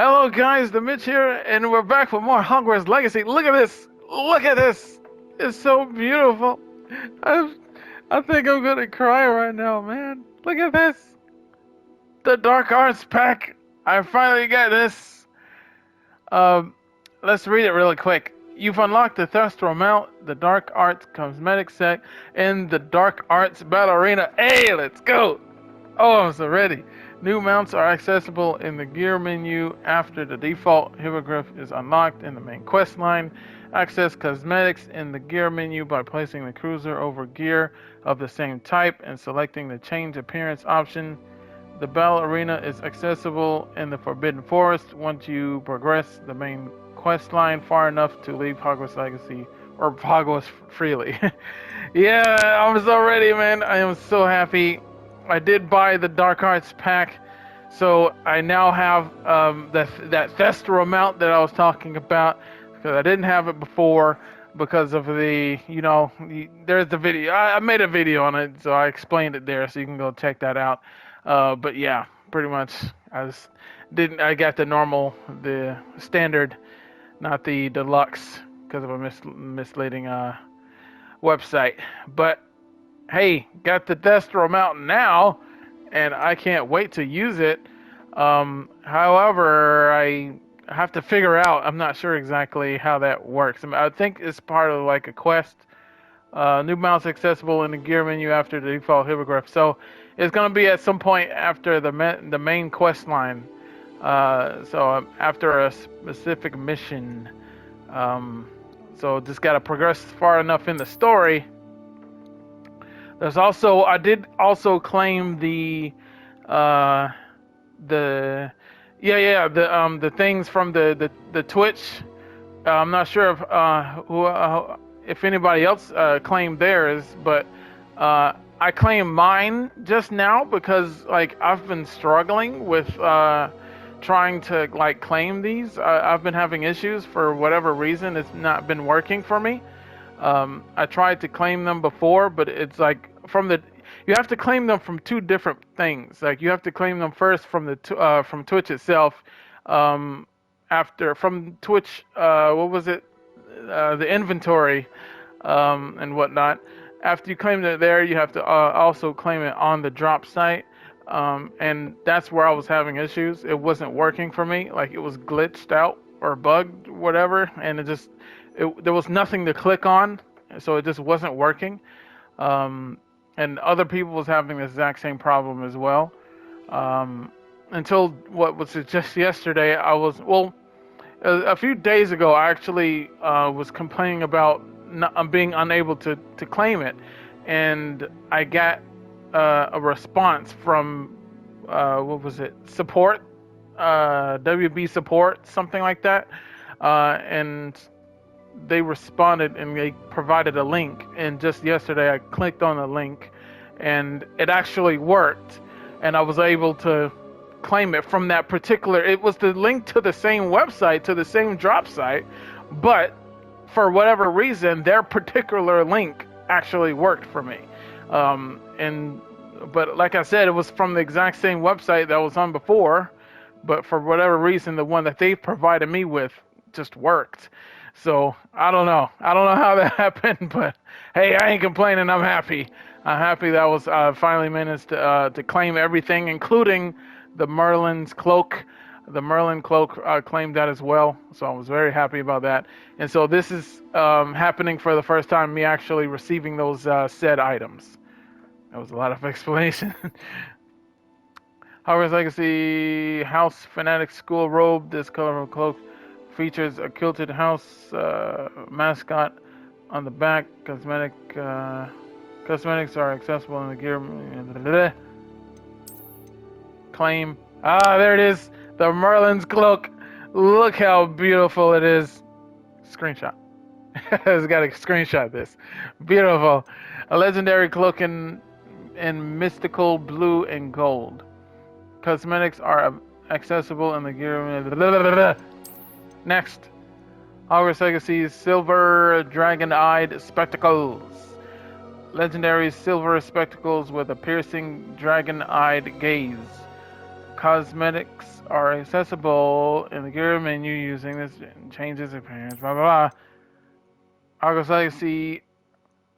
Hello guys, the Mitch here, and we're back for more Hogwarts Legacy. Look at this! Look at this! It's so beautiful. I, I think I'm gonna cry right now, man. Look at this! The Dark Arts pack. I finally got this. Um, let's read it really quick. You've unlocked the Thestral Mount, the Dark Arts Cosmetic Set, and the Dark Arts Battle Arena. Hey, let's go! Oh, I'm so ready. New mounts are accessible in the gear menu after the default hippogriff is unlocked in the main quest line. Access cosmetics in the gear menu by placing the cruiser over gear of the same type and selecting the change appearance option. The battle arena is accessible in the Forbidden Forest once you progress the main quest line far enough to leave Hogwarts Legacy or Hogwarts freely. Yeah, I'm so ready, man. I am so happy. I did buy the Dark Arts pack, so I now have that Thestral mount that I was talking about, because I didn't have it before because of there's the video. I made a video on it, so I explained it there, so you can go check that out. But yeah, pretty much I got the standard, not the deluxe, because of a misleading website. But hey, got the Destro Mountain now, and I can't wait to use it. However, I have to figure out. I'm not sure exactly how that works. I think it's part of like a quest. New mounts accessible in the gear menu after the default hippogriff. So it's gonna be at some point after the main quest line. After a specific mission. So just gotta progress far enough in the story. I did also claim the things from the Twitch. I'm not sure if anybody else claimed theirs, but I claimed mine just now because like I've been struggling with trying to like claim these. I've been having issues for whatever reason. It's not been working for me. I tried to claim them before, but it's like you have to claim them from two different things. Like you have to claim them first from from Twitch itself. After from Twitch, what was it? The inventory and whatnot. After you claim it there, you have to also claim it on the drop site. And that's where I was having issues. It wasn't working for me. Like it was glitched out or bugged, whatever, and there was nothing to click on, so it just wasn't working. And other people was having the exact same problem as well. Until what was it just yesterday, a few days ago, I actually was complaining about being unable to claim it, and I got a response from what was it, support, WB support, something like that, and they responded and they provided a link, and just yesterday I clicked on the link and it actually worked, and I was able to claim it from that particular. It was the link to the same website, to the same drop site, but for whatever reason their particular link actually worked for me. But like I said, it was from the exact same website that was on before, but for whatever reason the one that they provided me with just worked. So I don't know how that happened, but hey, I ain't complaining. I'm happy. I'm happy that I was finally managed to claim everything, including the Merlin's cloak. The Merlin cloak claimed that as well, so I was very happy about that. And so this is happening for the first time, me actually receiving those said items. That was a lot of explanation. Hogwarts Legacy House Fanatic School Robe. This colorful cloak features a quilted house mascot on the back. Cosmetics are accessible in the gear. Claim. There it is. The Merlin's cloak. Look how beautiful it is. Screenshot. It's got to screenshot this. Beautiful. A legendary cloak in mystical blue and gold. Cosmetics are accessible in the gear. Next, Hogwarts Legacy's silver dragon-eyed spectacles. Legendary silver spectacles with a piercing dragon-eyed gaze. Cosmetics are accessible in the gear menu using this changes appearance. Blah blah blah. Hogwarts Legacy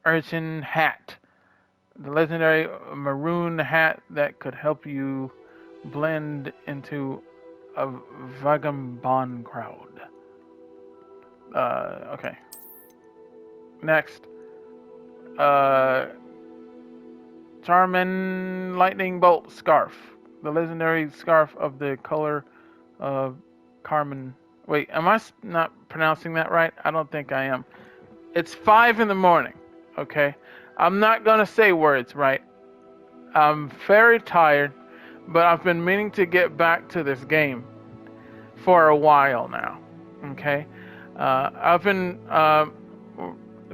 Urchin Hat. The legendary maroon hat that could help you blend into a vagabond crowd. Okay. Next. Charmin Lightning Bolt Scarf. The legendary scarf of the color of Carmen. Wait, am I not pronouncing that right? I don't think I am. It's 5 in the morning, okay? I'm not gonna say words right. I'm very tired, but I've been meaning to get back to this game for a while now, okay? I've been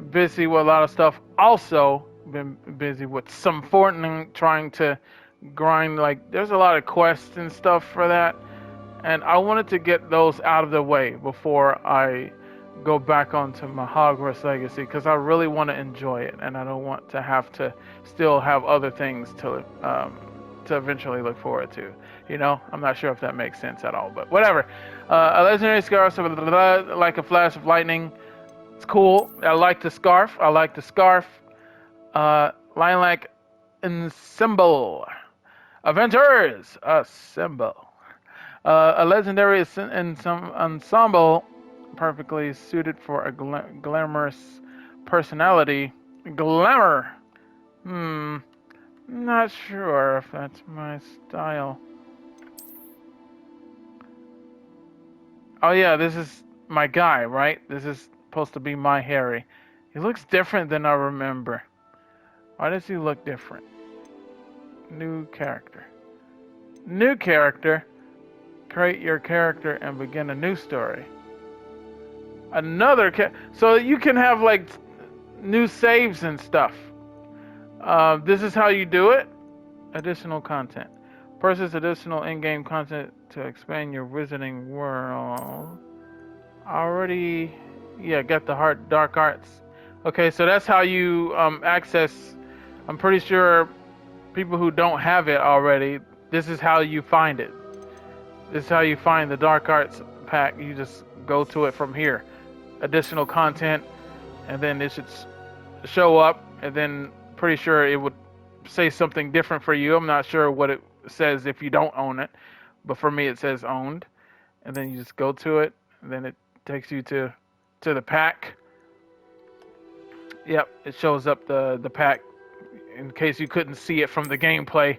busy with a lot of stuff. Also, been busy with some Fortnite, trying to grind. Like, there's a lot of quests and stuff for that, and I wanted to get those out of the way before I go back onto my Hogwarts Legacy, because I really want to enjoy it, and I don't want to have to still have other things to eventually look forward to. You know, I'm not sure if that makes sense at all, but whatever. A legendary scarf, like a flash of lightning. It's cool. I like the scarf. Lilac Ensemble. Avengers Assemble. A legendary ensemble perfectly suited for a glamorous personality. Glamour. Not sure if that's my style. Oh yeah, this is my guy, right? This is supposed to be my Harry. He looks different than I remember. Why does he look different? New character. New character. Create your character and begin a new story. Another so you can have like new saves and stuff. This is how you do it. Additional content. Purchase additional in-game content to expand your Wizarding world. Already, yeah, got the dark arts. Okay, so that's how you access. I'm pretty sure people who don't have it already, this is how you find it. This is how you find the dark arts pack. You just go to it from here. Additional content, and then it should show up, and then pretty sure it would say something different for you. I'm not sure what it says if you don't own it, but for me it says owned, and then you just go to it, and then it takes you to the pack. Yep, it shows up the pack in case you couldn't see it from the gameplay.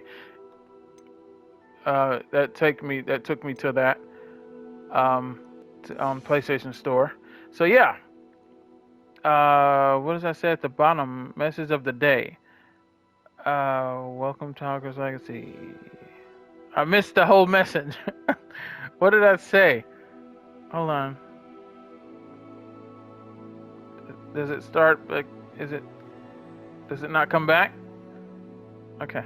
That took me to that PlayStation Store. So yeah, what does that say at the bottom? Message of the day. Welcome to Hogwarts Legacy. I missed the whole message. What did I say? Hold on. Does it start? Like, does it not come back? Okay.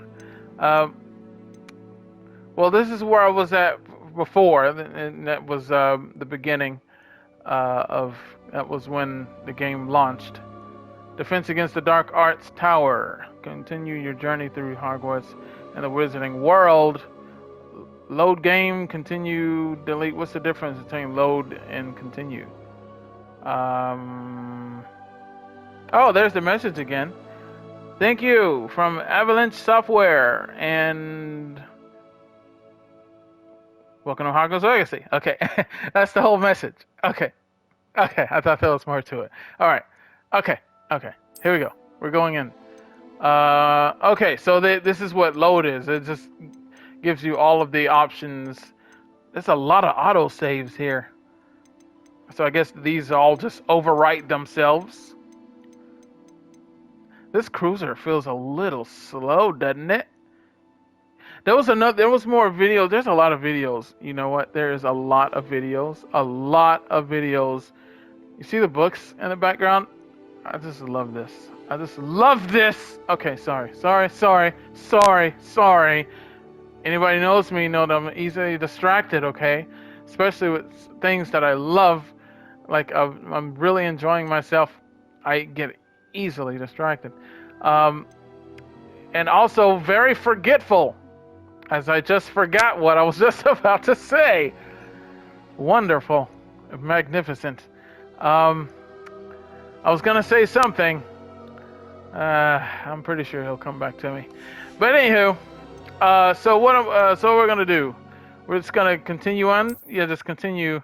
Well, this is where I was at before, and that was the beginning that was when the game launched. Defense against the Dark Arts Tower. Continue your journey through Hogwarts and the Wizarding world. Load game, continue, delete. What's the difference between load and continue? Oh, there's the message again. Thank you from Avalanche Software and welcome to Hogwarts Legacy. Okay, that's the whole message. Okay, I thought there was more to it. All right. Okay, here we go. We're going in. Okay, so this is what load is. It just gives you all of the options. There's a lot of auto saves here. So I guess these all just overwrite themselves. This cruiser feels a little slow, doesn't it? There was more videos. There's a lot of videos. You know what? There is a lot of videos. You see the books in the background? I just love this. Okay, sorry. Anybody knows me know that I'm easily distracted, okay? Especially with things that I love. Like, I'm really enjoying myself. I get easily distracted. And also very forgetful. as I just forgot what I was just about to say. Wonderful. Magnificent. I was gonna say something. I'm pretty sure he'll come back to me. But anywho, so what we're gonna do? We're just gonna continue on. Yeah, just continue.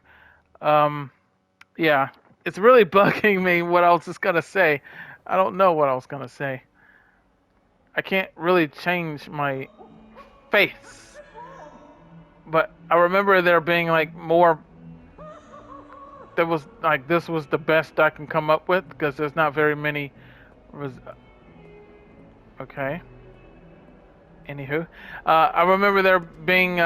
Yeah, it's really bugging me what I was just gonna say. I don't know what I was gonna say. I can't really change my face, but I remember there being like more. There was like this was the best I can come up with because there's not very many. Okay. Anywho, I remember there being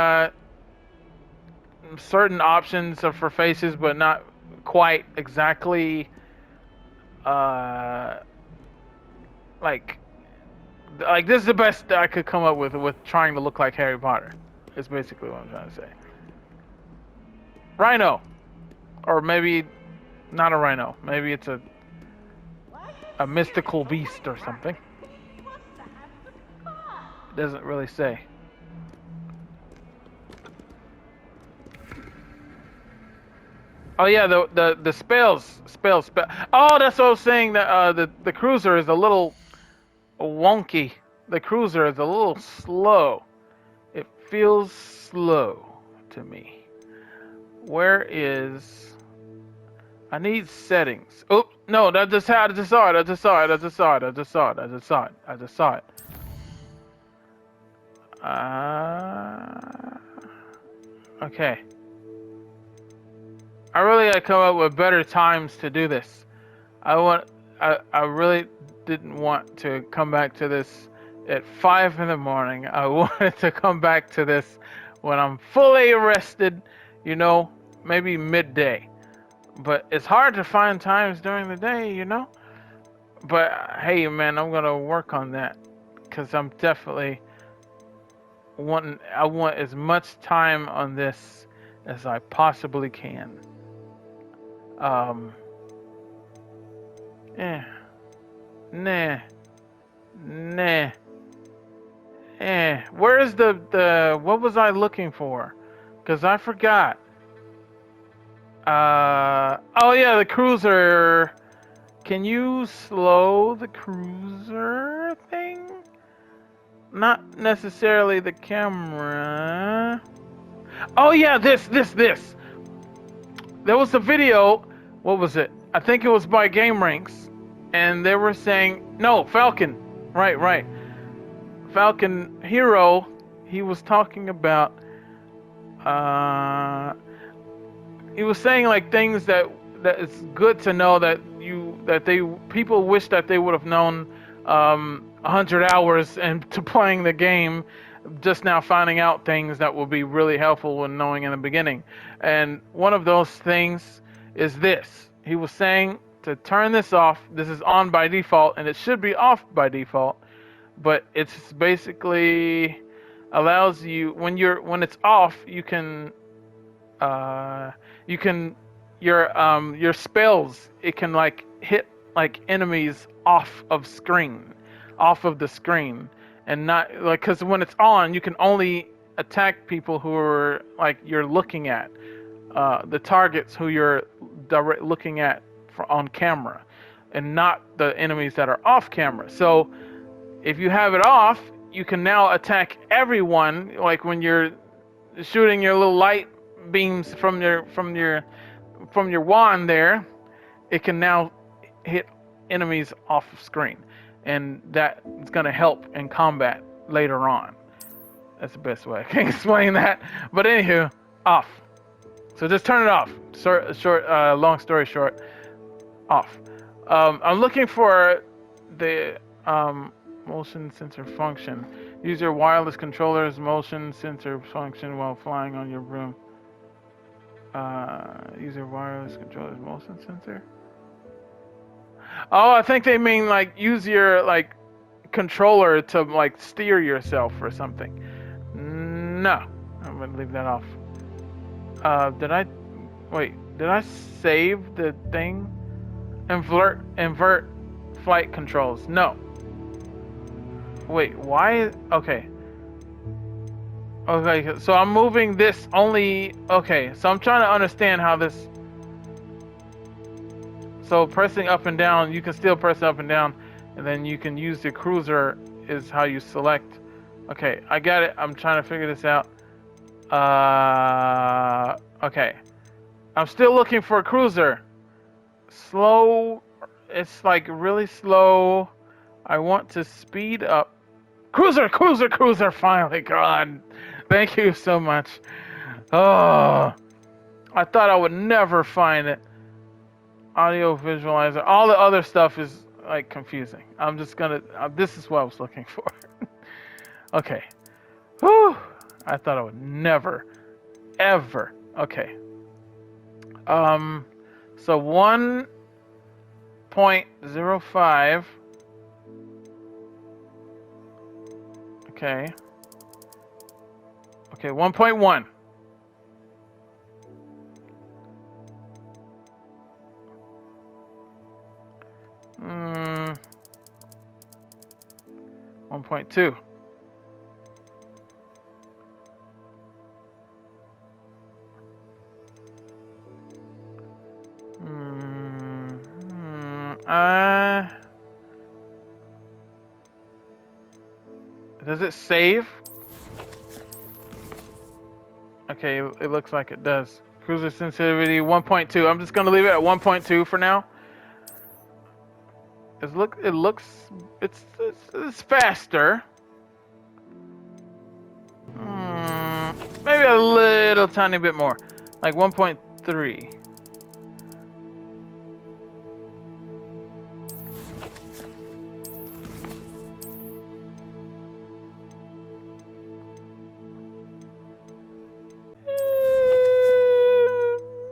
certain options for faces, but not quite exactly uh, like this is the best I could come up with trying to look like Harry Potter. Is basically what I'm trying to say. Rhino, or maybe not a rhino. Maybe it's a mystical beast or something. It doesn't really say. Oh yeah, the spells. Oh, that's what I was saying. That the cruiser is a little wonky. The cruiser is a little slow. It feels slow to me. Where is? I need settings. Oh no, I just saw it. I just saw it. Okay. I really gotta come up with better times to do this. I really didn't want to come back to this at 5 in the morning. I wanted to come back to this when I'm fully rested, you know, maybe midday. But it's hard to find times during the day, you know? But hey, man, I'm gonna work on that because I'm definitely I want as much time on this as I possibly can. Nah. Where's the what was I looking for? Cause I forgot. Oh yeah, the cruiser. Can you slow the cruiser thing? Not necessarily the camera. Oh yeah, this. There was a video. What was it? I think it was by Game Ranks, and they were saying no, Falcon. Right. Falcon Hero. He was talking about. He was saying like things that it's good to know that people wish that they would have known 100 hours into playing the game, just now finding out things that will be really helpful when knowing in the beginning. And one of those things is this. He was saying to turn this off. This is on by default, and it should be off by default. But it's basically allows you when it's off, your spells, it can like hit like enemies off of the screen, and not like, because when it's on, you can only attack people who are like you're looking at, the targets who you're looking at on camera, and not the enemies that are off camera. So if you have it off, you can now attack everyone. Like when you're shooting your little light beams from your wand there, it can now hit enemies off of screen, and that is going to help in combat later on. That's the best way I can explain that. But anywho, off. So just turn it off. Long story short, off. I'm looking for the motion sensor function. Use your wireless controller's motion sensor function while flying on your broom. Use your wireless controller's motion sensor. Oh, I think they mean like use your like controller to like steer yourself or something. No, I'm gonna leave that off. Did I save the thing? Invert flight controls. No. Wait, why? Okay. Okay, so I'm moving this only. Okay, so I'm trying to understand how this. So pressing up and down, you can still press up and down, and then you can use the cruiser is how you select. Okay, I got it. I'm trying to figure this out. Okay. I'm still looking for a cruiser. Slow. It's like really slow. I want to speed up. Cruiser, cruiser, cruiser, finally, God. Thank you so much. Oh, I thought I would never find it. Audio visualizer. All the other stuff is like confusing. I'm just gonna. This is what I was looking for. Okay. Whew. I thought I would never, ever. Okay. So 1.05. Okay. Okay, 1.1. Hmm. 1.2. Does it save? Okay, it looks like it does. Cruiser sensitivity 1.2. I'm just gonna leave it at 1.2 for now. It's faster. Maybe a little tiny bit more, like 1.3.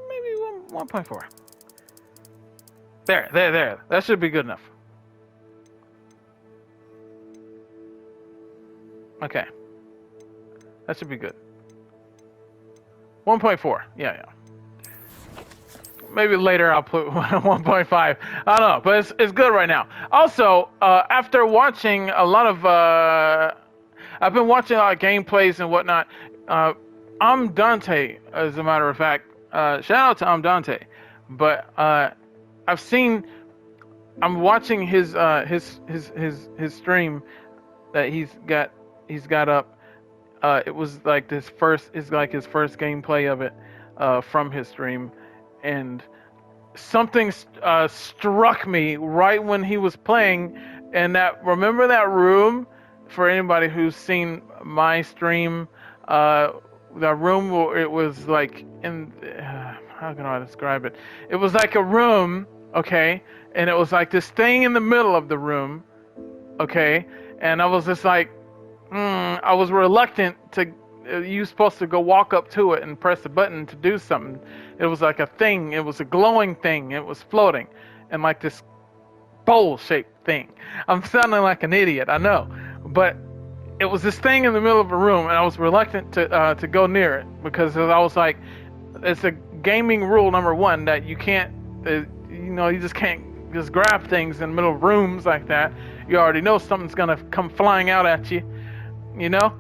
Maybe 1.4. There. That should be good enough. Okay. That should be good. 1.4. Yeah. Maybe later I'll put 1.5. I don't know, but it's good right now. Also, after watching a lot of, I've been watching a lot of gameplays and whatnot. I'm Dante, as a matter of fact. Shout out to I'm Dante. But I'm watching his stream that he's got up. It was like his first gameplay of it from his stream, and something struck me right when he was playing. And remember that room, for anybody who's seen my stream, the room where it was like how can I describe it? It was like a room, okay, and it was like this thing in the middle of the room, okay, and I was just like, I was reluctant to. You're supposed to go walk up to it and press a button to do something. It was like a thing. It was a glowing thing. It was floating, and like this bowl-shaped thing. I'm sounding like an idiot, I know, but it was this thing in the middle of a room, and I was reluctant to go near it because I was like, it's a gaming rule number one that you can't, you just can't just grab things in the middle of rooms like that. You already know something's gonna come flying out at you, you know.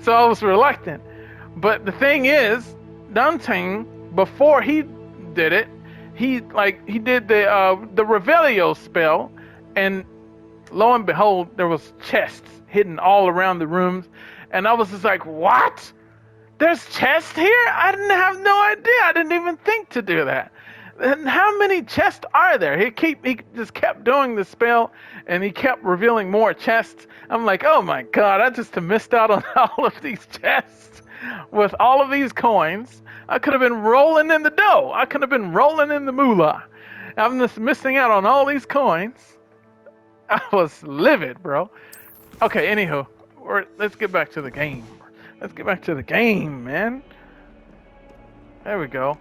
So I was reluctant, but the thing is, Dante, before he did it, he did the Revelio spell, and lo and behold, there was chests hidden all around the rooms, and I was just like, what? There's chests here? I didn't have no idea. I didn't even think to do that. And how many chests are there? He just kept doing the spell, and he kept revealing more chests. I'm like, oh my God, I just missed out on all of these chests with all of these coins. I could have been rolling in the dough. I could have been rolling in the moolah. I'm just missing out on all these coins. I was livid, bro. Okay, anywho, let's get back to the game. Let's get back to the game, man. There we go.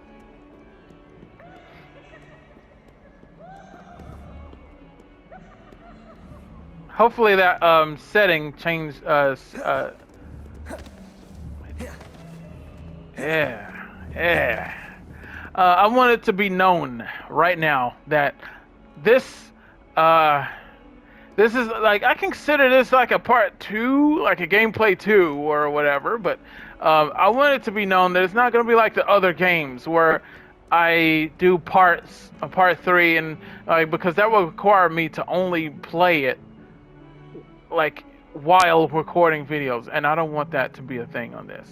Hopefully that setting changed. Yeah. I want it to be known right now that this This is like, I consider this like a part 2, like a gameplay 2 or whatever. But I want it to be known that it's not going to be like the other games where I do parts, a part 3, and because that will require me to only play it like while recording videos, and I don't want that to be a thing on this.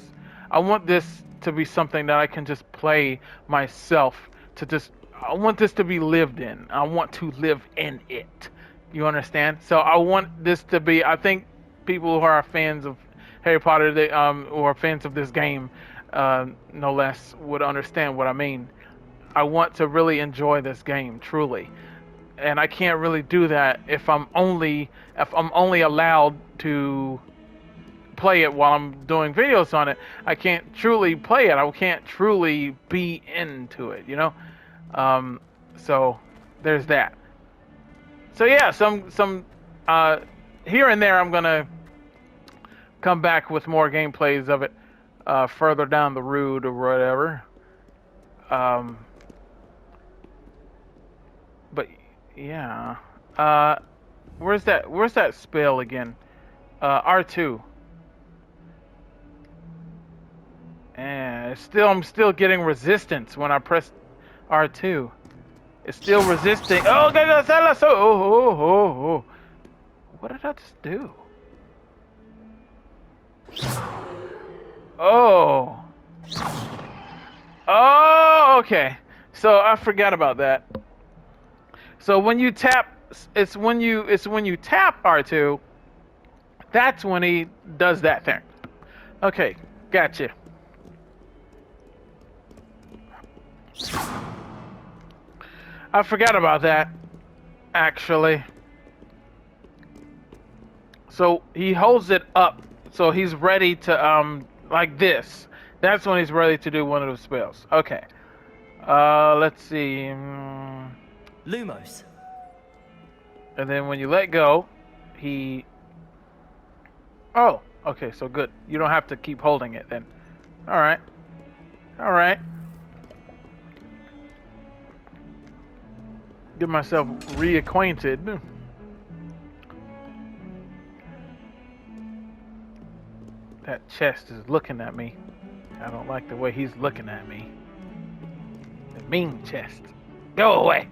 I want this to be something that I can just play myself. I want this to be lived in. I want to live in it. You understand? So I want this to be. I think people who are fans of Harry Potter, or fans of this game, no less, would understand what I mean. I want to really enjoy this game truly, and I can't really do that if I'm only allowed to play it while I'm doing videos on it. I can't truly play it. I can't truly be into it, you know? So there's that. So yeah, some here and there I'm gonna come back with more gameplays of it further down the road or whatever. But yeah, where's that spell again? R2. And I'm still getting resistance when I press R2. It's still resisting. Oh, oh. What did I just do? Oh. Oh, okay. So I forgot about that. So when you tap, it's when you tap R2, that's when he does that thing. Okay, gotcha. I forgot about that, actually. So he holds it up, so he's ready to like this. That's when he's ready to do one of those spells. Okay. Let's see. Lumos. And then when you let go, he... Oh, okay, so good. You don't have to keep holding it then. Alright. Alright. Get myself reacquainted. That chest is looking at me. I don't like the way he's looking at me. The mean chest. Go away!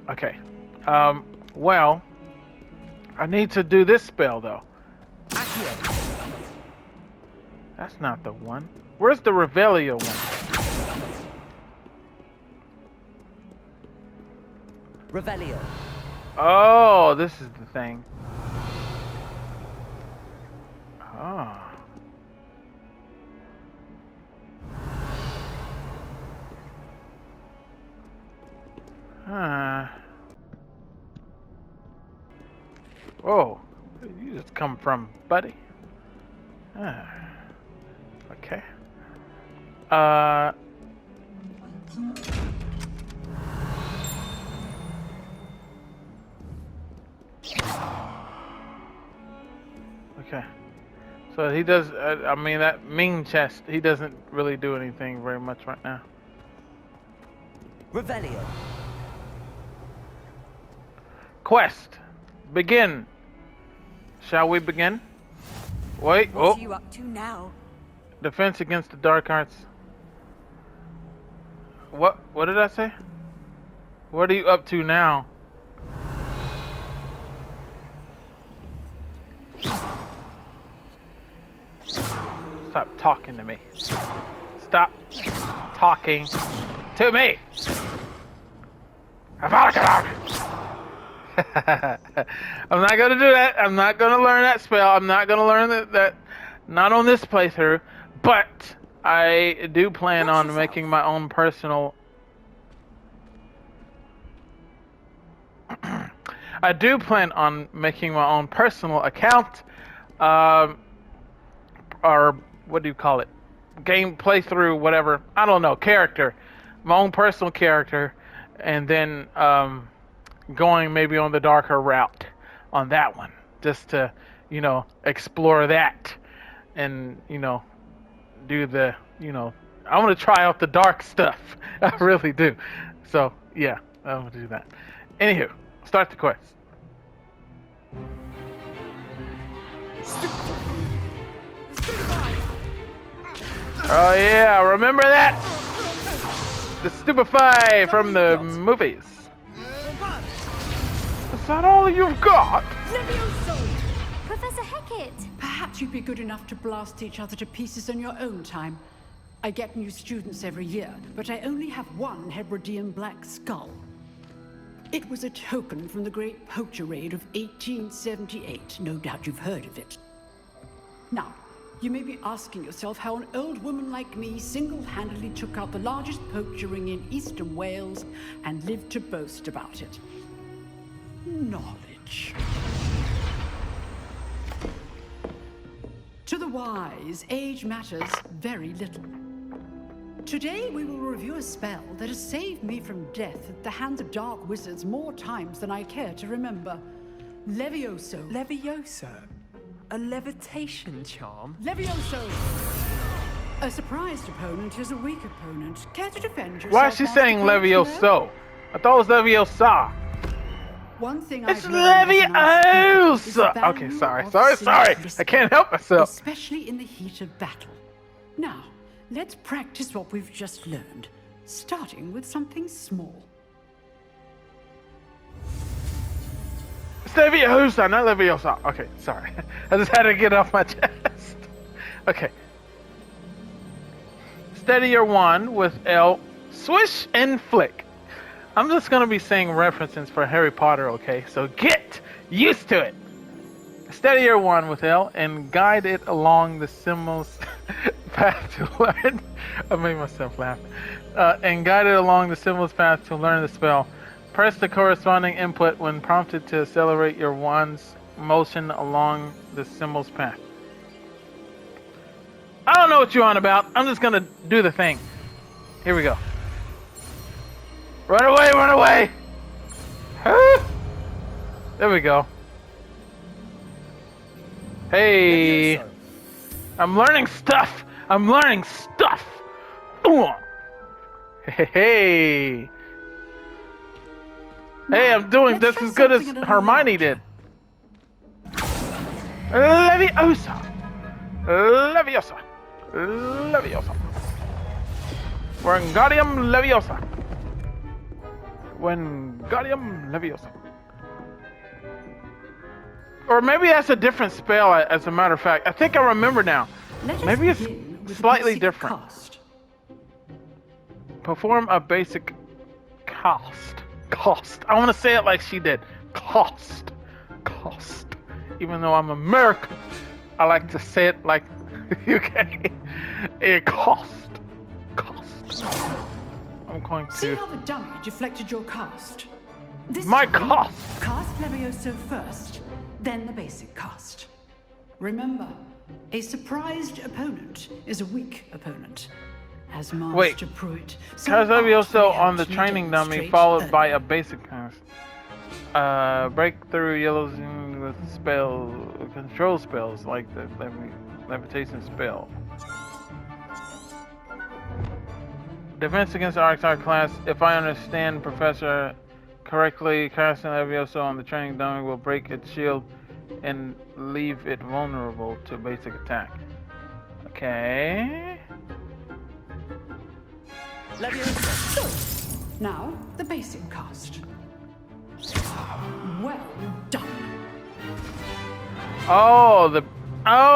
Okay. Well, I need to do this spell though. That's not the one. Where's the Revelio one? Revelio. Oh, this is the thing. Oh. Whoa. Where did you just come from, buddy? Okay. Okay. So he does, I mean, that Ming chest, he doesn't really do anything very much right now. Revelio. Quest. Begin. Shall we begin? Wait. What are you up to now? Defense against the dark arts. What did I say? What are you up to now? Stop talking to me. Stop talking to me. I'm not gonna do that. I'm not gonna learn that spell. I'm not gonna learn that not on this playthrough. But I do plan on making my own personal. I do plan on making my own personal account, or what do you call it? Game playthrough, whatever. I don't know. Character, my own personal character, and then going maybe on the darker route on that one, just to explore that, and do the I want to try out the dark stuff. I really do. So yeah, I'm gonna do that. Anywho. Start the quest. Oh yeah, remember that? The Stupefy from the movies. Is that all you've got? Professor Hecat! Perhaps you'd be good enough to blast each other to pieces in your own time. I get new students every year, but I only have one Hebridean black skull. It was a token from the Great Poacher Raid of 1878. No doubt you've heard of it. Now, you may be asking yourself how an old woman like me single-handedly took out the largest poacher ring in eastern Wales and lived to boast about it. Knowledge. To the wise, age matters very little. Today we will review a spell that has saved me from death at the hands of dark wizards more times than I care to remember. Levioso. Levioso? A levitation charm? Levioso! A surprised opponent is a weak opponent. Care to defend yourself? Why is she saying Levioso? I thought it was Leviosa. One thing It's I've learned as an architect is the Leviosa! Okay, value sorry. of I simplicity, can't help myself. especially in the heat of battle. Now, let's practice what we've just learned, starting with something small. It's Leviosa, not Leviosa. Okay, sorry. I just had to get it off my chest. Okay. Steady your wand with L. Swish and flick. I'm just gonna be saying references for Harry Potter, okay? So get used to it. Steady your wand with L and guide it along the symbol's path to learn. I made myself laugh. And guide it along the symbol's path to learn the spell. Press the corresponding input when prompted to accelerate your wand's motion along the symbol's path. I don't know what you're on about. I'm just gonna do the thing. Here we go. Run away, run away! There we go. Hey! I'm learning stuff! I'm learning stuff! Hey! Hey, I'm doing Let's just try as good as something a little Hermione larger. did. Leviosa! Leviosa! Leviosa! Wingardium Leviosa! Wingardium Leviosa. Or maybe that's a different spell, as a matter of fact. I think I remember now. Let us Maybe it's begin with a slightly basic different. cast. Perform a basic cost. Cost. I want to say it like she did. Cost. Cost. Even though I'm American, I like to say it like UK. It cost. Cost. I'm going See to... how the dummy deflected your cast? This My time, cast! Cast Levioso first, then the basic cast. Remember, a surprised opponent is a weak opponent. As Master Wait. Pruitt. Cast Levioso on the training dummy, followed by a basic cast. Break through yellows with control spells like the levitation spell. Defense against Arctar class. If I understand Professor correctly, casting Levioso on the training dummy will break its shield and leave it vulnerable to basic attack. Okay. Leviosa. Now, the basic cast. Well done. Oh,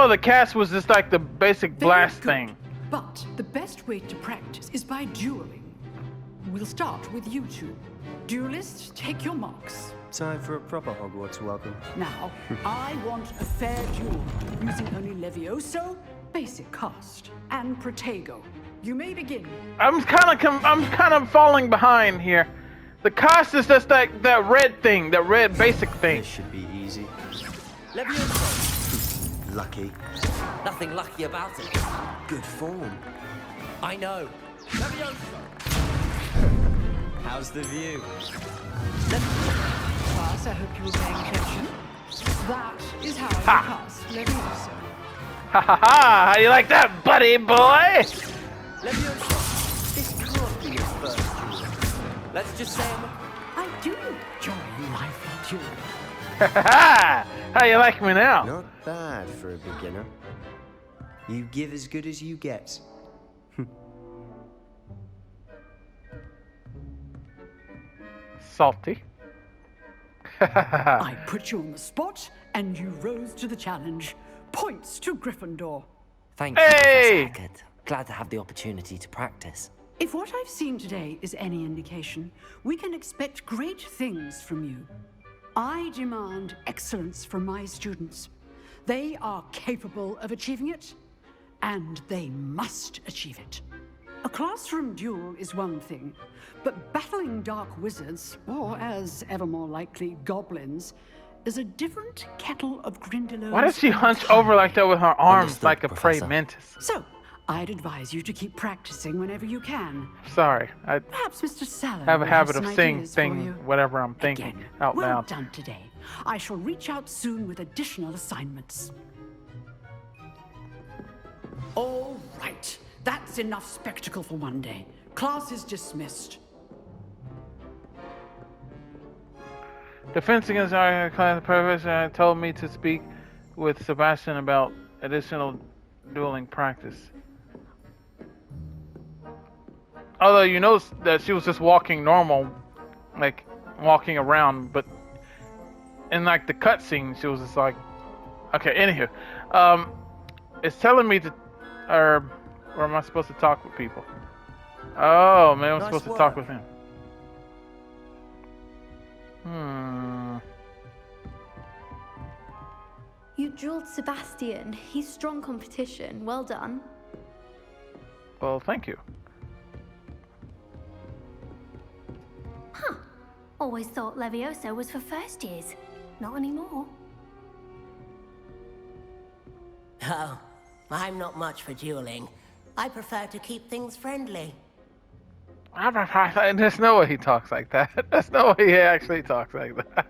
the cast was just like the basic Very blast good. thing. But the best way to practice is by dueling. We'll start with you two. Duelists, take your marks. Time for a proper Hogwarts welcome. Now, I want a fair duel using only Levioso, basic cast, and Protego. You may begin. I'm kind of falling behind here. The cast is just like that red thing, that red basic thing. This should be easy. Leviosa. Lucky. Nothing lucky about it. Good form. I know. Leviosa. How's the view? Class, I hope you were paying attention. That is how I cast Levioso. Ha ha ha! How do you like that, buddy boy? Leviosa. This can't be his first duel. Let's just say I do enjoy life with you. How you like me now? Not bad for a beginner. You give as good as you get. Salty. I put you on the spot, and you rose to the challenge. Points to Gryffindor. Thank you, Hey! Professor Hackett. Glad to have the opportunity to practice. If what I've seen today is any indication, we can expect great things from you. I demand excellence from my students. They are capable of achieving it, and they must achieve it. A classroom duel is one thing, but battling dark wizards, or as ever more likely, goblins, is a different kettle of Grindylows. Why does she hunch over like that with her arms Understood, like a prey Professor. mantis? So, I'd advise you to keep practicing whenever you can. Sorry, I Perhaps Mr. Sallow have a will habit some of saying ideas for you. whatever I'm thinking Again, out well loud. done today. I shall reach out soon with additional assignments. All right. That's enough spectacle for one day. Class is dismissed. Defense against our class professor told me to speak with Sebastian about additional dueling practice. Although you notice that she was just walking normal, like walking around, but in like the cutscene, she was just like, okay. Anywho, it's telling me to, or am I supposed to talk with people? Oh, maybe I'm Nice supposed to talk work. with him. You dueled Sebastian. He's strong competition. Well done. Well, thank you. Always thought Levioso was for first years. Not anymore. Oh, I'm not much for dueling. I prefer to keep things friendly. There's no way he talks like that. There's no way he actually talks like that.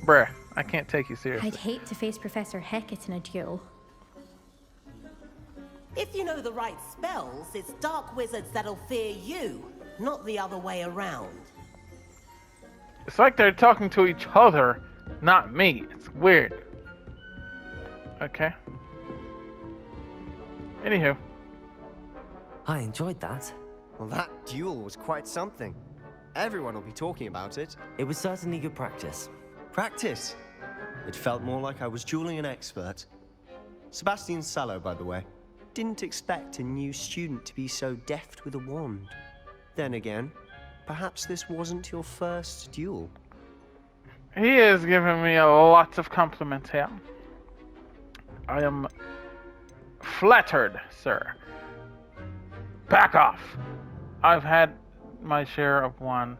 Bruh, I can't take you seriously. I'd hate to face Professor Hackett in a duel. If you know the right spells, it's dark wizards that'll fear you, not the other way around. It's like they're talking to each other, not me. It's weird. Okay. Anywho. I enjoyed that. Well, that duel was quite something. Everyone will be talking about it. It was certainly good practice. Practice. It felt more like I was dueling an expert. Sebastian Sallow, by the way. Didn't expect a new student to be so deft with a wand. Then again, perhaps this wasn't your first duel. He is giving me a lot of compliments here. I am flattered, sir. Back off. I've had my share of one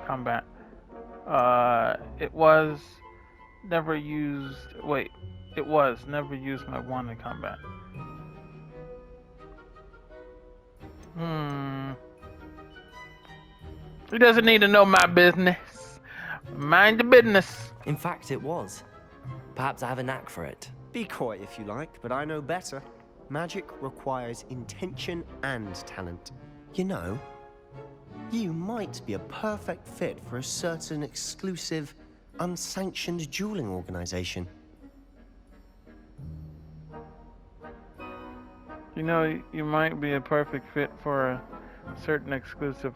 combat. It was never used. Wait, it was never used my one in combat. He doesn't need to know my business. Mind the business. In fact, it was. Perhaps I have a knack for it. Be coy if you like, but I know better. Magic requires intention and talent. You know, you might be a perfect fit for a certain exclusive, unsanctioned dueling organization. You know, you might be a perfect fit for a certain exclusive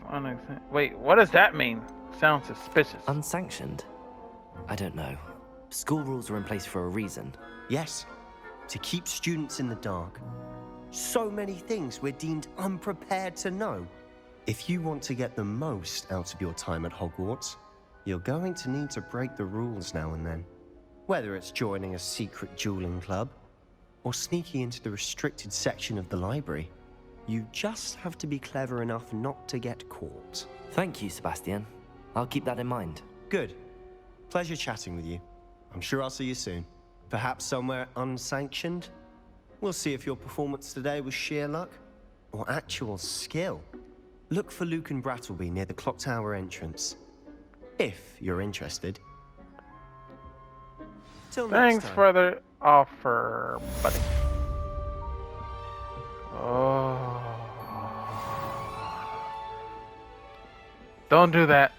Wait, what does that mean? Sounds suspicious. Unsanctioned? I don't know. School rules are in place for a reason. Yes, to keep students in the dark. So many things we're deemed unprepared to know. If you want to get the most out of your time at Hogwarts, you're going to need to break the rules now and then. Whether it's joining a secret dueling club, or sneaking into the restricted section of the library, you just have to be clever enough not to get caught. Thank you, Sebastian. I'll keep that in mind. Good. Pleasure chatting with you. I'm sure I'll see you soon. Perhaps somewhere unsanctioned? We'll see if your performance today was sheer luck or actual skill. Look for Luke and Brattleby near the clock tower entrance. If you're interested. Till next Thanks time. for the offer, buddy. Oh. Don't do that.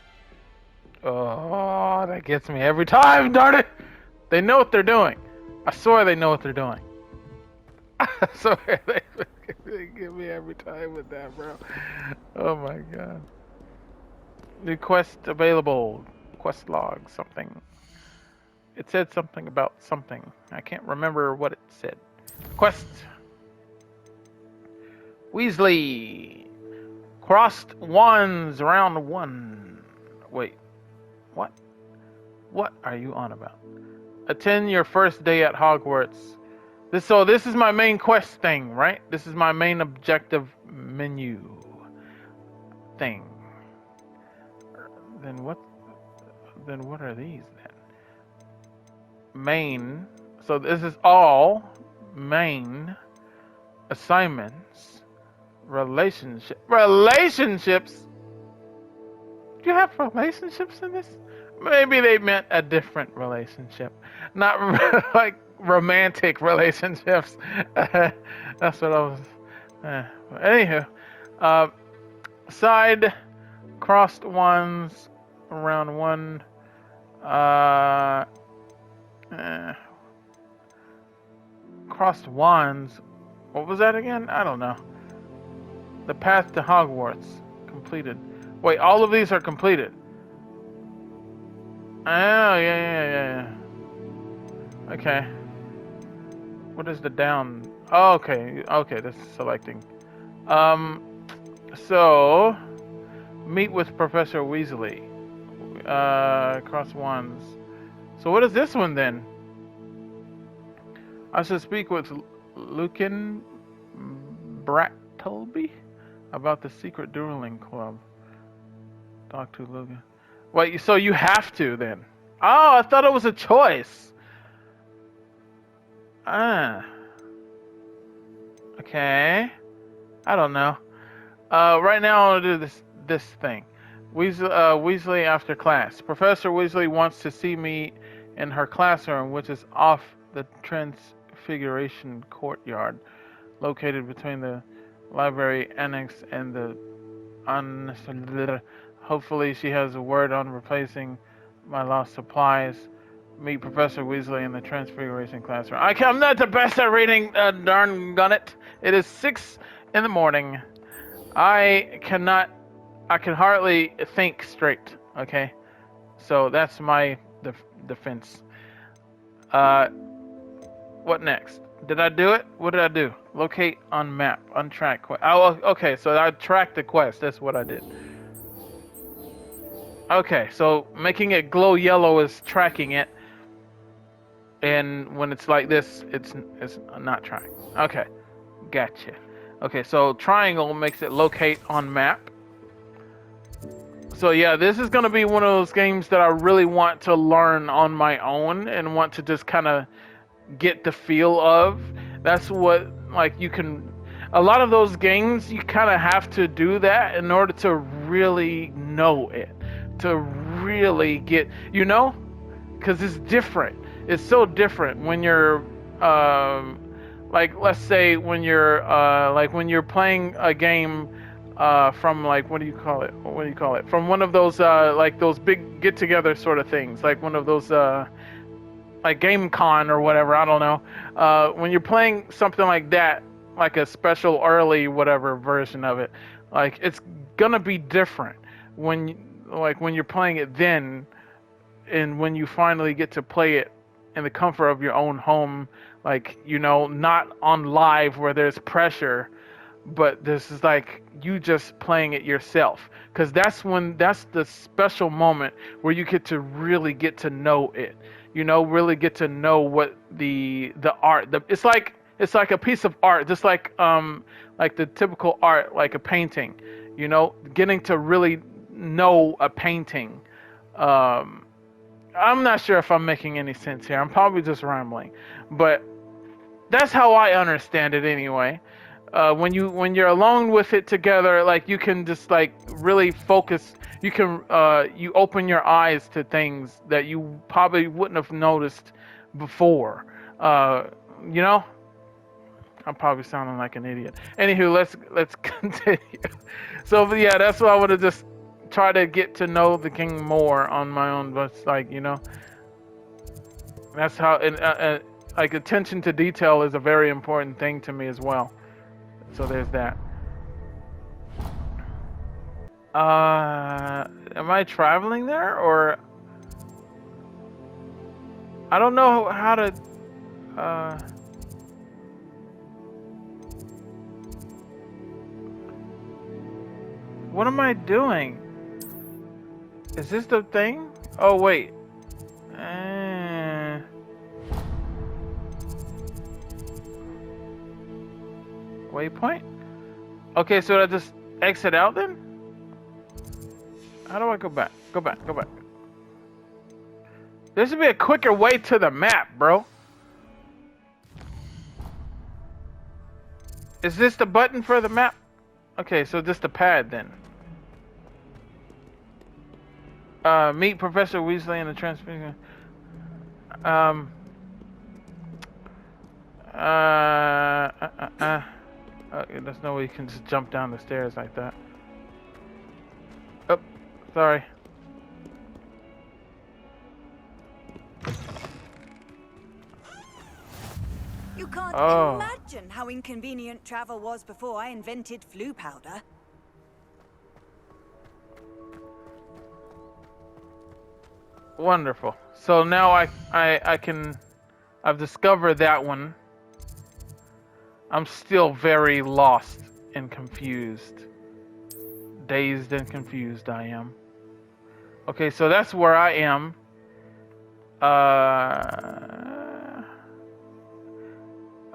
Oh, that gets me every time, darn it! They know what they're doing. I swear they know what they're doing. I swear they get me every time with that, bro. Oh my god. New quest available. Quest log, something. It said something about something. I can't remember what it said. Quest. Weasley. Crossed wands round 1. Wait. What? What are you on about? Attend your first day at Hogwarts. So this is my main quest thing, right? This is my main objective menu thing. Then what are these then? Main. So this is all main assignments. Relationships? Do you have relationships in this? Maybe they meant a different relationship. Not like romantic relationships. That's what I was. Anywho. Side crossed ones around 1. Crossed wands. What was that again? I don't know. The path to Hogwarts completed. Wait, all of these are completed. Oh, yeah. Okay. What is the down? Oh, okay, this is selecting. So meet with Professor Weasley. Cross wands. So what is this one then? I should speak with Lucan Brattleby about the secret dueling club. Talk to Lucan. Wait, so you have to then? Oh, I thought it was a choice. Okay. I don't know. Right now I'll do this thing. Weasley after class. Professor Weasley wants to see me in her classroom, which is off the Transfiguration Courtyard, located between the library annex and the hopefully she has a word on replacing my lost supplies. Meet Professor Weasley in the Transfiguration classroom. I'm not the best at reading, darn gunnet. It is 6 in the morning. I can hardly think straight, okay? So that's my defense. What next? Did I do it? What did I do? Locate on map, untrack quest. Oh, okay, so I tracked the quest. That's what I did. Okay, so making it glow yellow is tracking it. And when it's like this, it's not tracked. Okay, gotcha. Okay, so triangle makes it locate on map. So yeah, this is going to be one of those games that I really want to learn on my own and want to just kind of get the feel of. That's what, like, you can... A lot of those games, you kind of have to do that in order to really know it. To really get... You know? Because it's different. It's so different when you're... like, let's say when you're... like, when you're playing a game... from like what do you call it? From one of those like those big get together sort of things, like one of those like Game Con or whatever. I don't know. When you're playing something like that, like a special early whatever version of it, like it's gonna be different when you're playing it then, and when you finally get to play it in the comfort of your own home, like, you know, not on live where there's pressure. But this is like you just playing it yourself, because that's the special moment where you get to really get to know it, you know, really get to know what the art, it's like a piece of art, just like the typical art, like a painting, you know, getting to really know a painting. I'm not sure if I'm making any sense here. I'm probably just rambling, but that's how I understand it anyway. When you're alone with it together, like, you can just like really focus. You can you open your eyes to things that you probably wouldn't have noticed before. You know, I'm probably sounding like an idiot. Anywho, let's continue. So yeah, that's what I would have just try to get to know the king more on my own. But it's like, you know, that's how. Like attention to detail is a very important thing to me as well. So there's that. Am I traveling there, or I don't know how to. What am I doing? Is this the thing? Oh wait. Waypoint? Okay, so I just exit out then? How do I go back? Go back. There should be a quicker way to the map, bro. Is this the button for the map? Okay, so just the pad then. Meet Professor Weasley in the transmission. Okay, there's no way you can just jump down the stairs like that. Oh, sorry. You can't imagine how inconvenient travel was before I invented flu powder. Wonderful. So now I've discovered that one. I'm still very lost and confused. Dazed and confused I am. Okay, so that's where I am.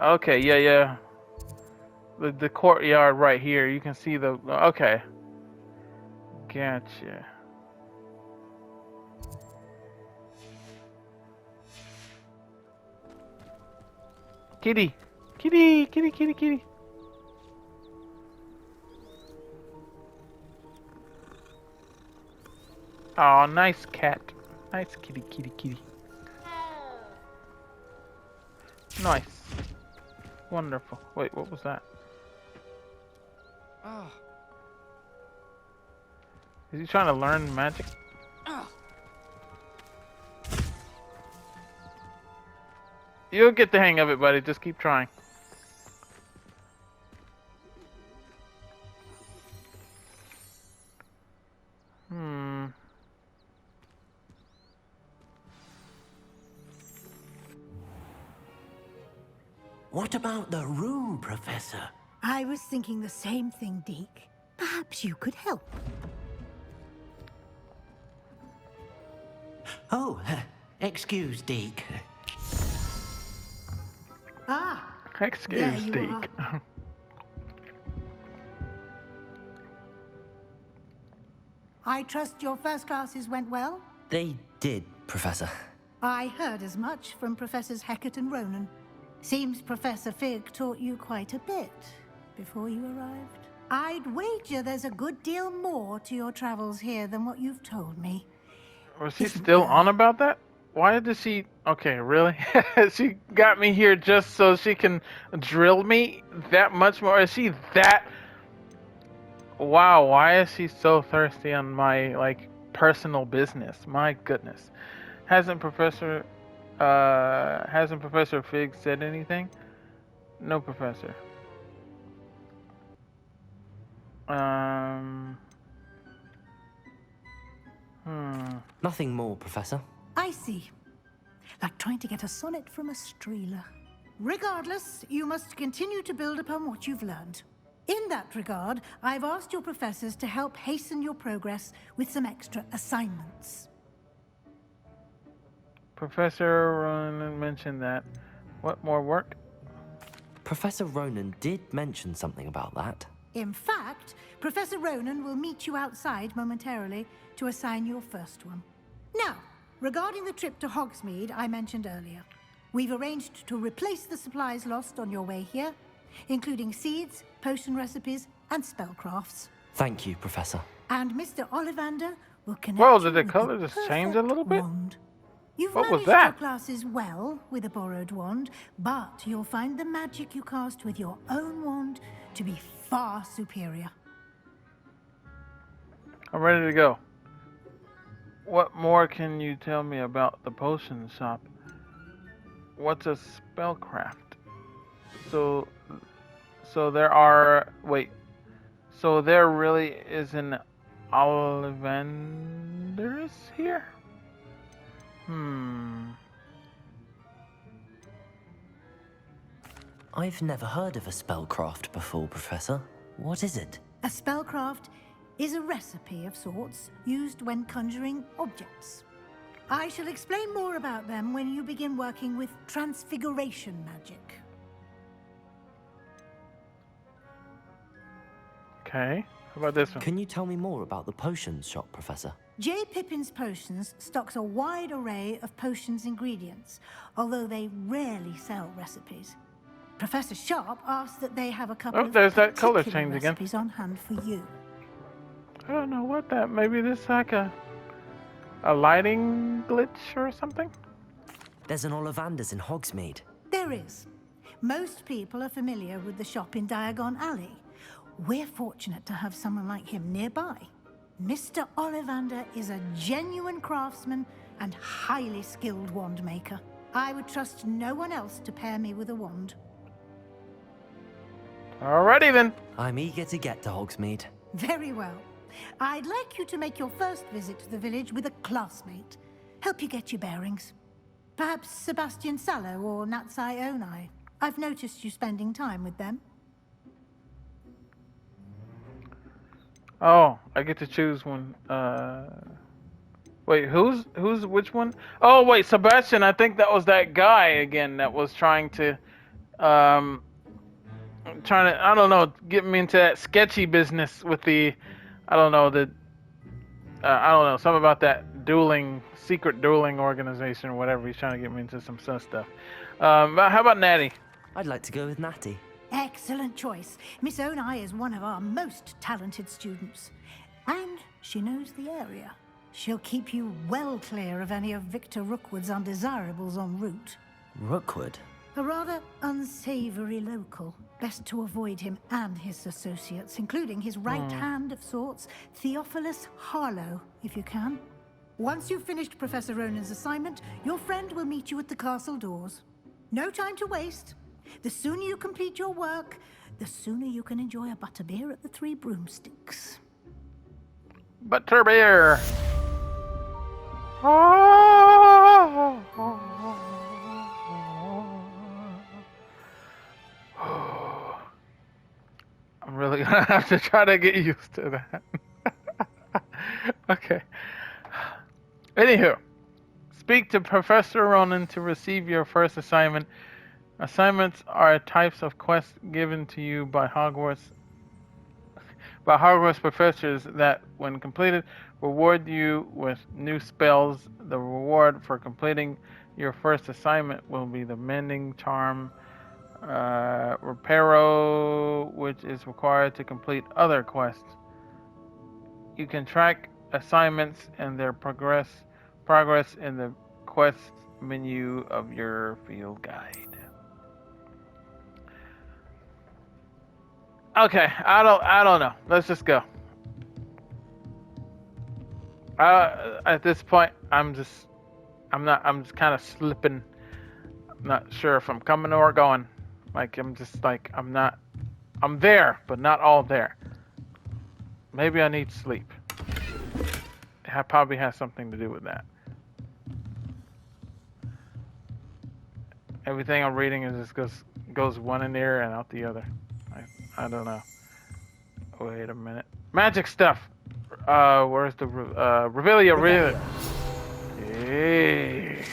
Okay, yeah. The courtyard right here. You can see the... Okay. Gotcha. Kitty. Oh, nice cat. Nice kitty. Nice. Wonderful. Wait, what was that? Oh. Is he trying to learn magic? Oh. You'll get the hang of it, buddy. Just keep trying. What about the room, Professor? I was thinking the same thing, Deke. Perhaps you could help. Oh, excuse, Deke. Ah, Excuse there you Deke. I trust your first classes went well? They did, Professor. I heard as much from Professors Hecat and Ronan. Seems Professor Fig taught you quite a bit before you arrived. I'd wager there's a good deal more to your travels here than what you've told me. Was he still on about that? Why did she... Okay, really? She got me here just so she can drill me that much more? Is she that... Wow, why is she so thirsty on my, like, personal business? My goodness. Hasn't Professor Fig said anything? No, Professor. Nothing more, Professor. I see. Like trying to get a sonnet from a streeler. Regardless, you must continue to build upon what you've learned. In that regard, I've asked your professors to help hasten your progress with some extra assignments. Professor Ronan mentioned that. What more work? Professor Ronan did mention something about that. In fact, Professor Ronan will meet you outside momentarily to assign your first one. Now, regarding the trip to Hogsmeade I mentioned earlier, we've arranged to replace the supplies lost on your way here, including seeds, potion recipes, and spellcrafts. Thank you, Professor. And Mr. Ollivander will connect Whoa, you did the with color just change a little bit? wand. You've What was managed your that? classes well with a borrowed wand, but you'll find the magic you cast with your own wand to be far superior. I'm ready to go. What more can you tell me about the potion shop? What's a spellcraft? So, so there are. Wait. So there really is an Ollivanders here? I've never heard of a spellcraft before, Professor. What is it? A spellcraft is a recipe of sorts used when conjuring objects. I shall explain more about them when you begin working with transfiguration magic. Okay. How about this one? Can you tell me more about the potions shop, Professor? J. Pippin's Potions stocks a wide array of potions ingredients, although they rarely sell recipes. Professor Sharp asks that they have a couple of there's that color particular change again. recipes on hand for you. I don't know what that. Maybe this is like a lighting glitch or something. There's an Ollivanders in Hogsmeade. There is. Most people are familiar with the shop in Diagon Alley. We're fortunate to have someone like him nearby. Mr. Ollivander is a genuine craftsman and highly skilled wand maker. I would trust no one else to pair me with a wand. Alrighty then. I'm eager to get to Hogsmeade. Very well. I'd like you to make your first visit to the village with a classmate. Help you get your bearings. Perhaps Sebastian Sallow or Natsai Onai. I've noticed you spending time with them. Oh, I get to choose one. Wait, who's which one? Oh, wait, Sebastian. I think that was that guy again that was trying to, I don't know, get me into that sketchy business with the, I don't know, something about that secret dueling organization or whatever. He's trying to get me into some stuff. How about Natty? I'd like to go with Natty. Excellent choice. Miss Onai is one of our most talented students. And she knows the area. She'll keep you well clear of any of Victor Rookwood's undesirables en route. Rookwood? A rather unsavory local. Best to avoid him and his associates, including his right hand of sorts, Theophilus Harlow, if you can. Once you've finished Professor Ronan's assignment, your friend will meet you at the castle doors. No time to waste. The sooner you complete your work, the sooner you can enjoy a butterbeer at the Three Broomsticks. Butterbeer. I'm really gonna have to try to get used to that. Okay. Anywho, speak to Professor Ronan to receive your first assignment. Assignments are types of quests given to you by Hogwarts professors that, when completed, reward you with new spells. The reward for completing your first assignment will be the Mending Charm Reparo, which is required to complete other quests. You can track assignments and their progress in the quest menu of your field guide. Okay, I don't know. Let's just go. At this point, I'm just kind of slipping. I'm not sure if I'm coming or going. I'm there, but not all there. Maybe I need sleep. It probably has something to do with that. Everything I'm reading is just goes one in ear and out the other. I don't know. Wait a minute. Magic stuff. Where's the Revelia? Hey.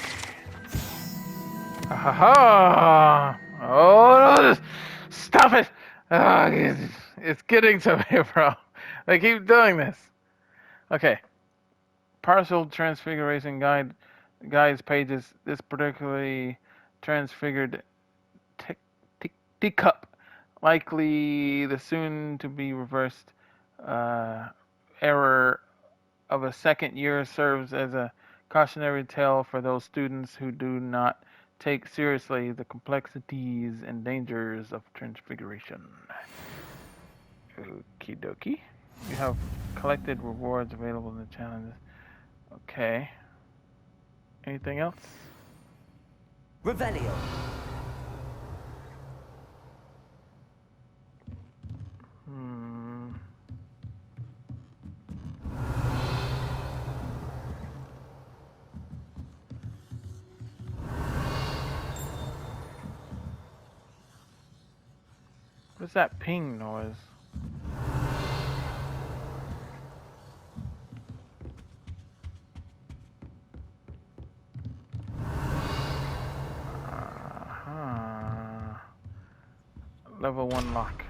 Ha. Oh, no, stop it! It's getting to me, bro. They keep doing this. Okay. Partial Transfiguration Guides pages. This particularly transfigured teacup. Likely the soon-to-be reversed error of a second year serves as a cautionary tale for those students who do not take seriously the complexities and dangers of transfiguration. Okie dokie. You have collected rewards available in the challenges. Okay. Anything else? Revelio. What's that ping noise? Level 1 lock.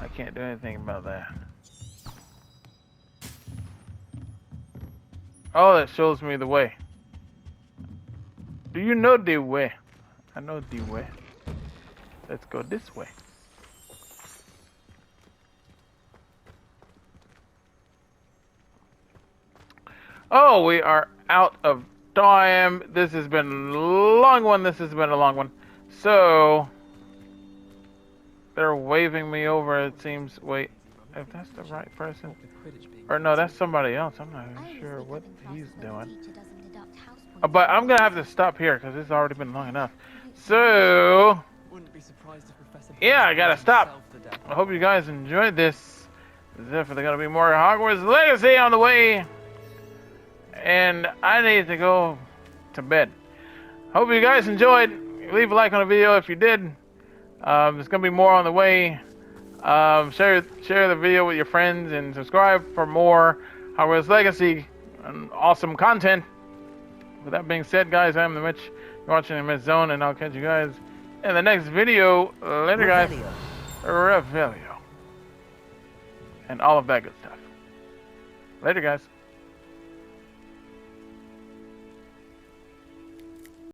I can't do anything about that. Oh, that shows me the way. Do you know the way? I know the way. Let's go this way. Oh, we are out of time. This has been a long one. This has been a long one. So, they're waving me over, it seems. Wait, if that's the right person. Or no, that's somebody else. I'm not even sure what he's doing. But I'm going to have to stop here because it's already been long enough. So, yeah, I got to stop. I hope you guys enjoyed this. There's definitely going to be more Hogwarts Legacy on the way. And I need to go to bed. Hope you guys enjoyed. Leave a like on the video if you did. There's going to be more on the way. Share the video with your friends and subscribe for more Hogwarts Legacy and awesome content. With that being said, guys, I'm the Mitch. You're watching the Mitch Zone, and I'll catch you guys in the next video. Later, guys. Revelio. And all of that good stuff. Later, guys.